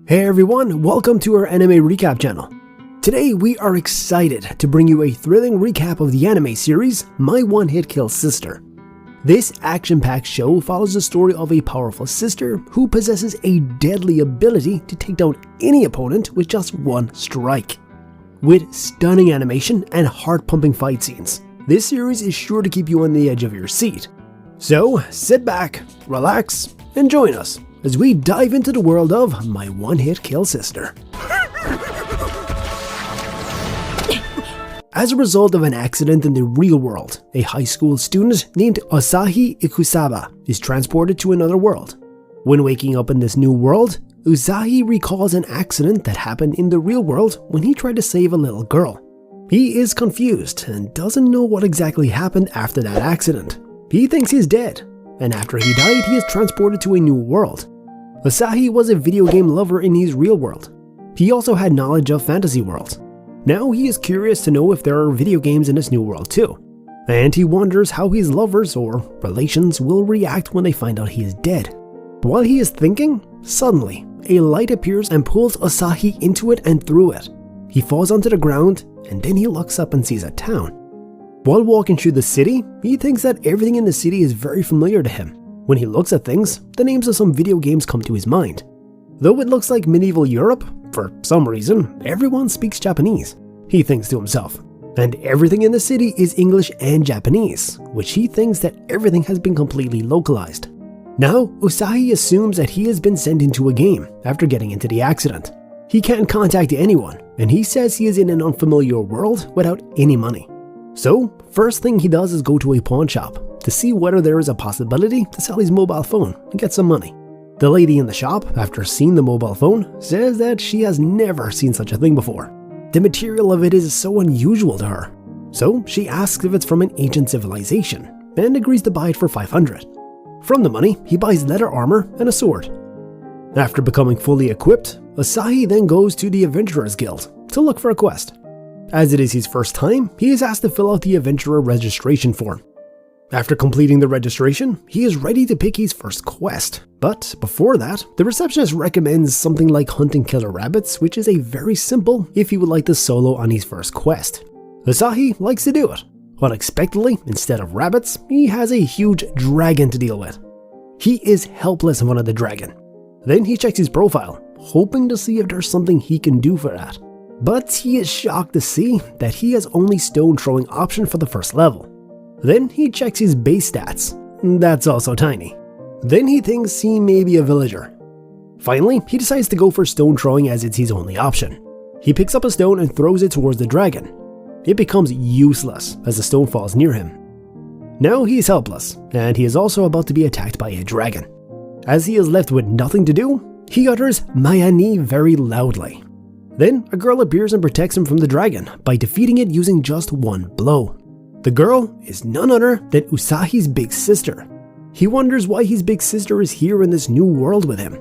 Hey everyone, welcome to our anime recap channel. Today we are excited to bring you a thrilling recap of the anime series, My One Hit Kill Sister. This action-packed show follows the story of a powerful sister who possesses a deadly ability to take down any opponent with just one strike. With stunning animation and heart-pumping fight scenes, this series is sure to keep you on the edge of your seat. So sit back, relax, and join us as we dive into the world of My One Hit Kill Sister. As a result of an accident in the real world, a high school student named Asahi Ikusaba is transported to another world. When waking up in this new world, Asahi recalls an accident that happened in the real world when he tried to save a little girl. He is confused and doesn't know what exactly happened after that accident. He thinks he's dead, and after he died, he is transported to a new world. Asahi was a video game lover in his real world. He also had knowledge of fantasy worlds. Now he is curious to know if there are video games in this new world too, and he wonders how his lovers or relations will react when they find out he is dead. While he is thinking, suddenly a light appears and pulls Asahi into it and through it. He falls onto the ground, and then he looks up and sees a town. While walking through the city, he thinks that everything in the city is very familiar to him. When he looks at things, the names of some video games come to his mind. Though it looks like medieval Europe, for some reason, everyone speaks Japanese, he thinks to himself. And everything in the city is English and Japanese, which he thinks that everything has been completely localized. Now, Asahi assumes that he has been sent into a game after getting into the accident. He can't contact anyone, and he says he is in an unfamiliar world without any money. So, first thing he does is go to a pawn shop to see whether there is a possibility to sell his mobile phone and get some money. The lady in the shop, after seeing the mobile phone, says that she has never seen such a thing before. The material of it is so unusual to her. So she asks if it's from an ancient civilization and agrees to buy it for 500. From the money, he buys leather armor and a sword. After becoming fully equipped, Asahi then goes to the Adventurers Guild to look for a quest. As it is his first time, he is asked to fill out the Adventurer registration form. After completing the registration, he is ready to pick his first quest. But before that, the receptionist recommends something like hunting killer rabbits, which is a very simple if he would like to solo on his first quest. Asahi likes to do it. Unexpectedly, instead of rabbits, he has a huge dragon to deal with. He is helpless in front of the dragon. Then he checks his profile, hoping to see if there's something he can do for that. But he is shocked to see that he has only stone throwing option for the first level. Then he checks his base stats. That's also tiny. Then he thinks he may be a villager. Finally, he decides to go for stone throwing as it's his only option. He picks up a stone and throws it towards the dragon. It becomes useless as the stone falls near him. Now he is helpless, and he is also about to be attacked by a dragon. As he is left with nothing to do, he utters Maya ni very loudly. Then a girl appears and protects him from the dragon by defeating it using just one blow. The girl is none other than Asahi's big sister. He wonders why his big sister is here in this new world with him.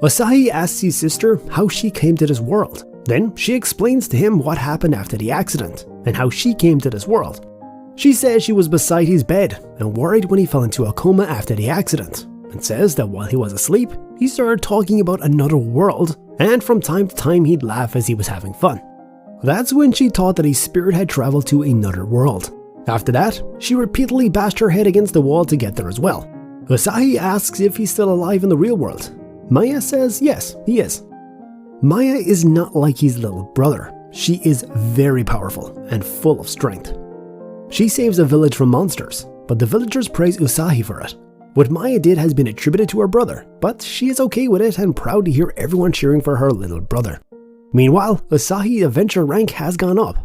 Asahi asks his sister how she came to this world. Then she explains to him what happened after the accident and how she came to this world. She says she was beside his bed and worried when he fell into a coma after the accident, and says that while he was asleep, he started talking about another world, and from time to time he'd laugh as he was having fun. That's when she thought that his spirit had traveled to another world. After that, she repeatedly bashed her head against the wall to get there as well. Asahi asks if he's still alive in the real world. Maya says yes, he is. Maya is not like his little brother. She is very powerful and full of strength. She saves a village from monsters, but the villagers praise Asahi for it. What Maya did has been attributed to her brother, but she is okay with it and proud to hear everyone cheering for her little brother. Meanwhile, Asahi's adventure rank has gone up.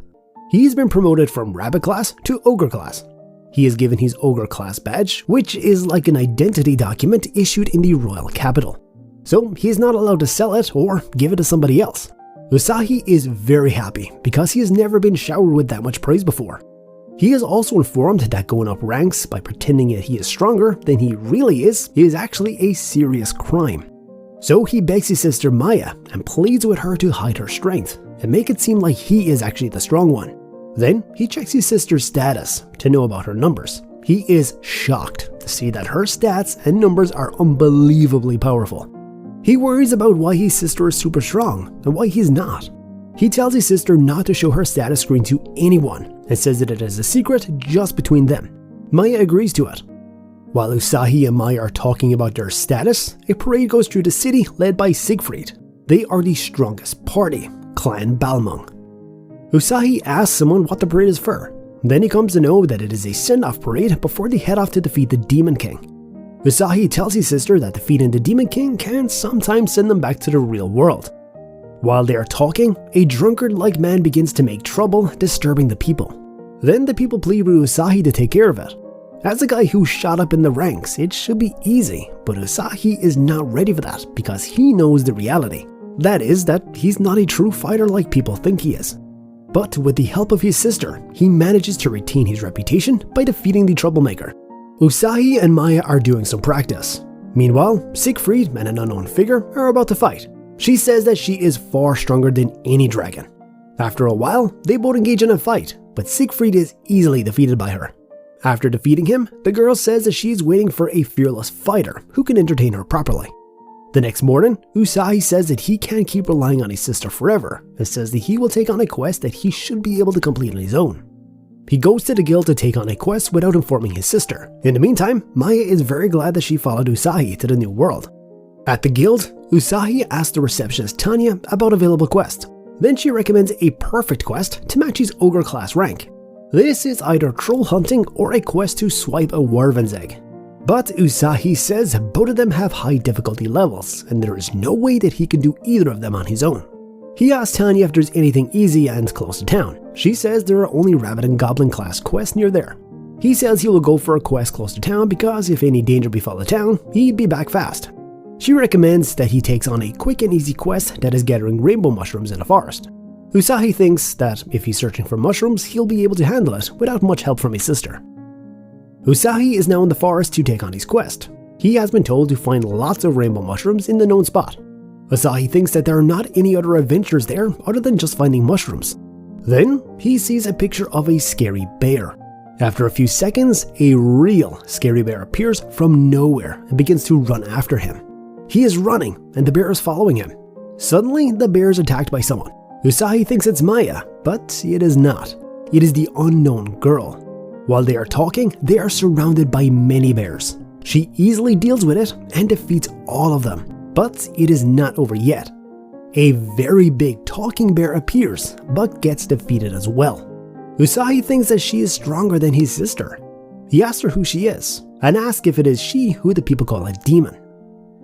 He's been promoted from Rabbit class to Ogre class. He is given his Ogre class badge, which is like an identity document issued in the royal capital. So he is not allowed to sell it or give it to somebody else. Asahi is very happy because he has never been showered with that much praise before. He is also informed that going up ranks by pretending that he is stronger than he really is actually a serious crime. So he begs his sister Maya and pleads with her to hide her strength and make it seem like he is actually the strong one. Then he checks his sister's status to know about her numbers. He is shocked to see that her stats and numbers are unbelievably powerful. He worries about why his sister is super strong and why he's not. He tells his sister not to show her status screen to anyone and says that it is a secret just between them. Maya agrees to it. While Asahi and Maya are talking about their status, a parade goes through the city led by Siegfried. They are the strongest party, Clan Balmung. Asahi asks someone what the parade is for. Then he comes to know that it is a send-off parade before they head off to defeat the Demon King. Asahi tells his sister that defeating the Demon King can sometimes send them back to the real world. While they are talking, a drunkard-like man begins to make trouble, disturbing the people. Then the people plead with Asahi to take care of it. As a guy who shot up in the ranks, it should be easy, but Asahi is not ready for that because he knows the reality. That is that he's not a true fighter like people think he is. But with the help of his sister, he manages to retain his reputation by defeating the troublemaker. Asahi and Maya are doing some practice. Meanwhile, Siegfried and an unknown figure are about to fight. She says that she is far stronger than any dragon. After a while, they both engage in a fight, but Siegfried is easily defeated by her. After defeating him, the girl says that she is waiting for a fearless fighter who can entertain her properly. The next morning, Asahi says that he can't keep relying on his sister forever and says that he will take on a quest that he should be able to complete on his own. He goes to the guild to take on a quest without informing his sister. In the meantime, Maya is very glad that she followed Asahi to the new world. At the guild, Asahi asks the receptionist Tanya about available quests. Then she recommends a perfect quest to match his ogre class rank. This is either troll hunting or a quest to swipe a wyvern's egg. But Asahi says both of them have high difficulty levels, and there is no way that he can do either of them on his own. He asks Tanya if there's anything easy and close to town. She says there are only rabbit and goblin class quests near there. He says he will go for a quest close to town because if any danger befall the town, he'd be back fast. She recommends that he takes on a quick and easy quest that is gathering rainbow mushrooms in a forest. Asahi thinks that if he's searching for mushrooms, he'll be able to handle it without much help from his sister. Asahi is now in the forest to take on his quest. He has been told to find lots of rainbow mushrooms in the known spot. Asahi thinks that there are not any other adventures there other than just finding mushrooms. Then, he sees a picture of a scary bear. After a few seconds, a real scary bear appears from nowhere and begins to run after him. He is running, and the bear is following him. Suddenly, the bear is attacked by someone. Asahi thinks it's Maya, but it is not. It is the unknown girl. While they are talking, they are surrounded by many bears. She easily deals with it and defeats all of them, but it is not over yet. A very big talking bear appears, but gets defeated as well. Asahi thinks that she is stronger than his sister. He asks her who she is, and asks if it is she who the people call a demon.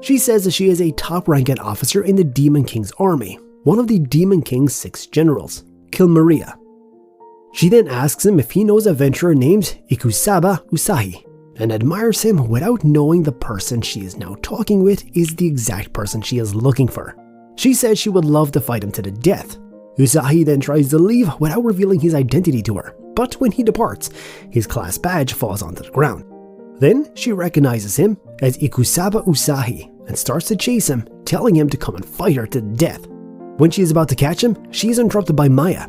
She says that she is a top-ranked officer in the Demon King's army, one of the Demon King's 6 generals, Kilmaria. She then asks him if he knows a adventurer named Ikusaba Asahi, and admires him without knowing the person she is now talking with is the exact person she is looking for. She says she would love to fight him to the death. Asahi then tries to leave without revealing his identity to her, but when he departs, his class badge falls onto the ground. Then she recognizes him as Ikusaba Asahi and starts to chase him, telling him to come and fight her to the death. When she is about to catch him, she is interrupted by Maya.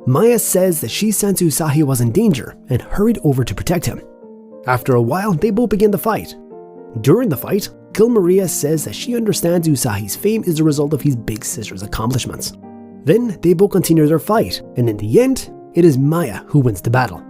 Maya says that she sensed Asahi was in danger and hurried over to protect him. After a while, they both begin the fight. During the fight, Kilmaria says that she understands Asahi's fame is the result of his big sister's accomplishments. Then they both continue their fight, and in the end, it is Maya who wins the battle.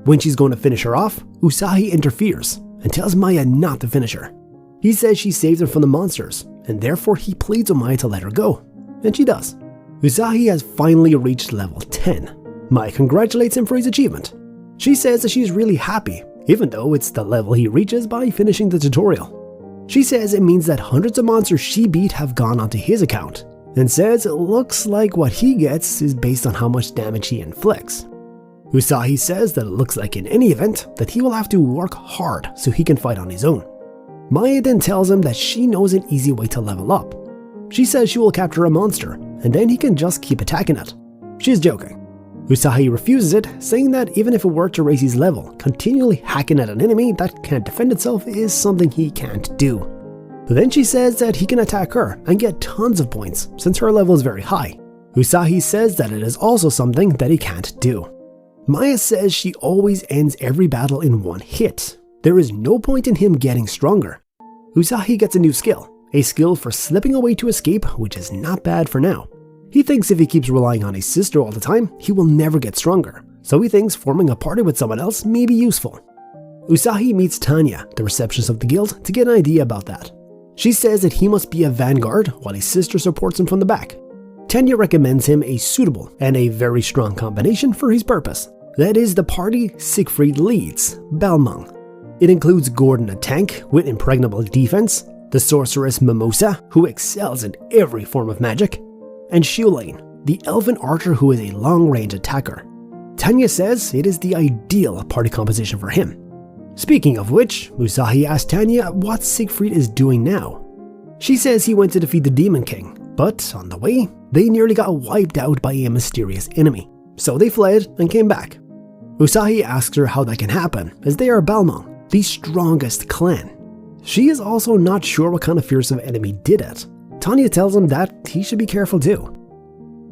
When she's going to finish her off, Asahi interferes and tells Maya not to finish her. He says she saved her from the monsters, and therefore he pleads with Maya to let her go, and she does. Asahi has finally reached level 10. Maya congratulates him for his achievement. She says that she's really happy, even though it's the level he reaches by finishing the tutorial. She says it means that hundreds of monsters she beat have gone onto his account, and says it looks like what he gets is based on how much damage he inflicts. Asahi says that it looks like in any event that he will have to work hard so he can fight on his own. Maya then tells him that she knows an easy way to level up. She says she will capture a monster, and then he can just keep attacking it. She is joking. Asahi refuses it, saying that even if it were to raise his level, continually hacking at an enemy that can't defend itself is something he can't do. Then she says that he can attack her and get tons of points since her level is very high. Asahi says that it is also something that he can't do. Maya says she always ends every battle in one hit. There is no point in him getting stronger. Asahi gets a new skill, a skill for slipping away to escape, which is not bad for now. He thinks if he keeps relying on his sister all the time, he will never get stronger, so he thinks forming a party with someone else may be useful. Asahi meets Tanya, the receptionist of the guild, to get an idea about that. She says that he must be a vanguard while his sister supports him from the back. Tanya recommends him a suitable and a very strong combination for his purpose. That is the party Siegfried leads, Balmung. It includes Gordon, a tank with impregnable defense, the sorceress Mimosa, who excels in every form of magic, and Shiulain, the elven archer who is a long-range attacker. Tanya says it is the ideal party composition for him. Speaking of which, Asahi asks Tanya what Siegfried is doing now. She says he went to defeat the Demon King, but on the way, they nearly got wiped out by a mysterious enemy, so they fled and came back. Asahi asks her how that can happen, as they are Balmung, the strongest clan. She is also not sure what kind of fearsome enemy did it. Tanya tells him that he should be careful too.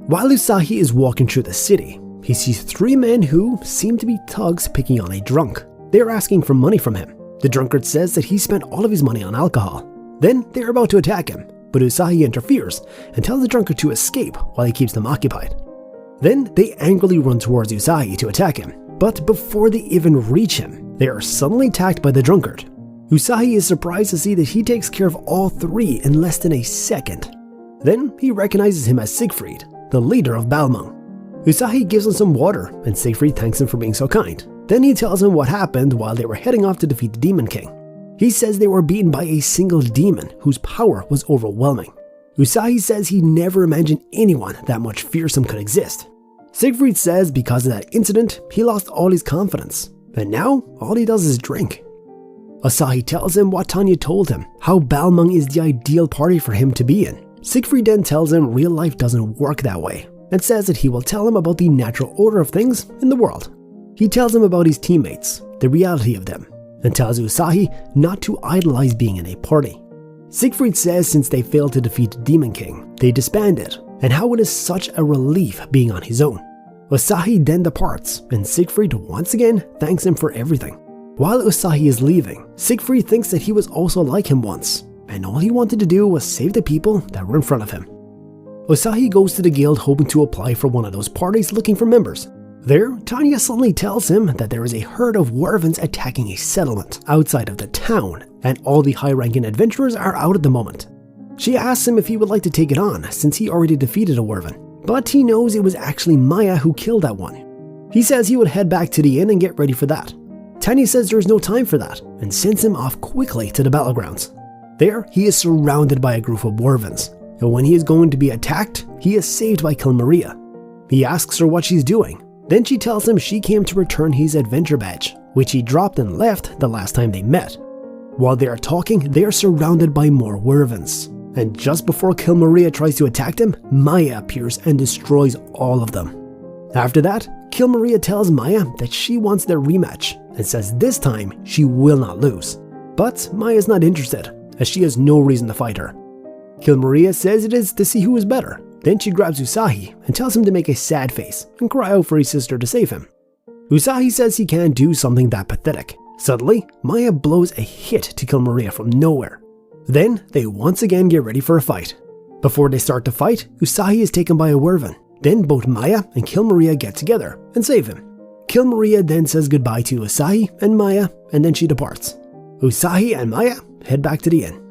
While Asahi is walking through the city, he sees 3 men who seem to be thugs picking on a drunk. They are asking for money from him. The drunkard says that he spent all of his money on alcohol. Then they are about to attack him, but Asahi interferes and tells the drunkard to escape while he keeps them occupied. Then they angrily run towards Asahi to attack him, but before they even reach him, they are suddenly attacked by the drunkard. Asahi is surprised to see that he takes care of all 3 in less than a second. Then he recognizes him as Siegfried, the leader of Balmung. Asahi gives him some water, and Siegfried thanks him for being so kind. Then he tells him what happened while they were heading off to defeat the Demon King. He says they were beaten by a single demon whose power was overwhelming. Asahi says he never imagined anyone that much fearsome could exist. Siegfried says because of that incident, he lost all his confidence, and now all he does is drink. Asahi tells him what Tanya told him, how Balmung is the ideal party for him to be in. Siegfried then tells him real life doesn't work that way, and says that he will tell him about the natural order of things in the world. He tells him about his teammates, the reality of them, and tells Asahi not to idolize being in a party. Siegfried says since they failed to defeat the Demon King, they disbanded, and how it is such a relief being on his own. Asahi then departs, and Siegfried once again thanks him for everything. While Asahi is leaving, Siegfried thinks that he was also like him once, and all he wanted to do was save the people that were in front of him. Asahi goes to the guild hoping to apply for one of those parties looking for members. There, Tanya suddenly tells him that there is a herd of wyverns attacking a settlement outside of the town, and all the high-ranking adventurers are out at the moment. She asks him if he would like to take it on, since he already defeated a wyvern, but he knows it was actually Maya who killed that one. He says he would head back to the inn and get ready for that. Tanya says there is no time for that, and sends him off quickly to the battlegrounds. There, he is surrounded by a group of wyverns, and when he is going to be attacked, he is saved by Kilmaria. He asks her what she's doing. Then she tells him she came to return his adventure badge, which he dropped and left the last time they met. While they are talking, they are surrounded by more wyverns, and just before Kilmaria tries to attack them, Maya appears and destroys all of them. After that, Kilmaria tells Maya that she wants their rematch, and says this time she will not lose. But Maya is not interested, as she has no reason to fight her. Kilmaria says it is to see who is better. Then she grabs Asahi and tells him to make a sad face and cry out for his sister to save him. Asahi says he can't do something that pathetic. Suddenly, Maya blows a hit to Kilmaria from nowhere. Then they once again get ready for a fight. Before they start to fight, Asahi is taken by a wyvern. Then both Maya and Kilmaria get together and save him. Kilmaria then says goodbye to Asahi and Maya, and then she departs. Asahi and Maya head back to the inn.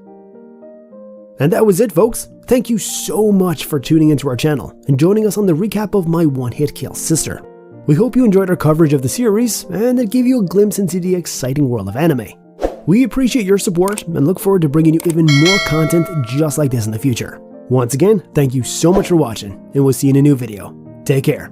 And that was it, folks. Thank you so much for tuning into our channel and joining us on the recap of My One-Hit Kill Sister. We hope you enjoyed our coverage of the series and it gave you a glimpse into the exciting world of anime. We appreciate your support and look forward to bringing you even more content just like this in the future. Once again, thank you so much for watching, and we'll see you in a new video. Take care.